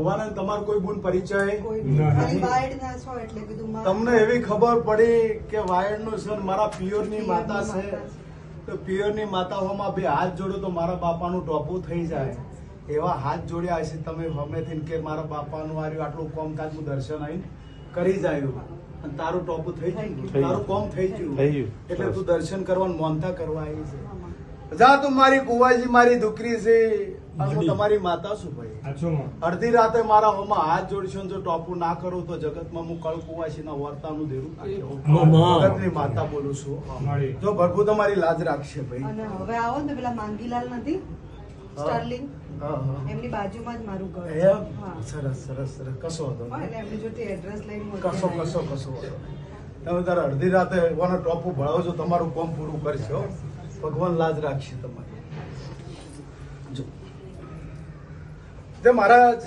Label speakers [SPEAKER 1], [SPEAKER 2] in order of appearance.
[SPEAKER 1] ભગવાન તમારો કોઈ ગુણ પરિચય
[SPEAKER 2] ખાલી વાયડ ના છો એટલે કીધું
[SPEAKER 1] તમને એવી ખબર પડી કે વાયડ નું સન મારા પિયરની માતા છે, તો પિયરની માતાઓમાં બે હાથ જોડો તો મારા બાપાનું ટોપું થઈ જાય. એવા હાથ જોડ્યા હશે તમે હમેથી કે મારા બાપાનું આર્યું આટલું કોમકાજનું દર્શન આવીને કરી જાય અને તારું ટોપું થઈ ગયું, તારું કોમ થઈ ગયું, એટલે તું દર્શન કરવાનું મોનતા કરવા આવી છે. જા તું મારી કુવાજી મારી દીકરી છે અને હું તમારી માતા છું ભાઈ. અડધી રાતે મારા હોમાં હાથ જોડશો ને જો ટોપું ના કરું તો જગતમાં હું કળ કુવાસી ના વર્તાનું દેરું જગતની માતા બોલું છું. જો ભરપૂર તમારી લાજ રાખશે ભાઈ.
[SPEAKER 2] અને હવે આવો ને પેલા માંગીલાલ નથી સ્ટર્લિંગ, એમની બાજુમાં જ મારું ઘર.
[SPEAKER 1] સરસ સરસ સરસ. કશો હતો
[SPEAKER 2] એટલે એમની જોડે એડ્રેસ લઈને
[SPEAKER 1] કશો કશો કશો તમે તારે અડધી રાતે કોને ટોપું ભણાવજો, તમારું કામ પૂરું કરશે હો. ભગવાન લાજ રાખશે તમારી. જો તે મહારાજ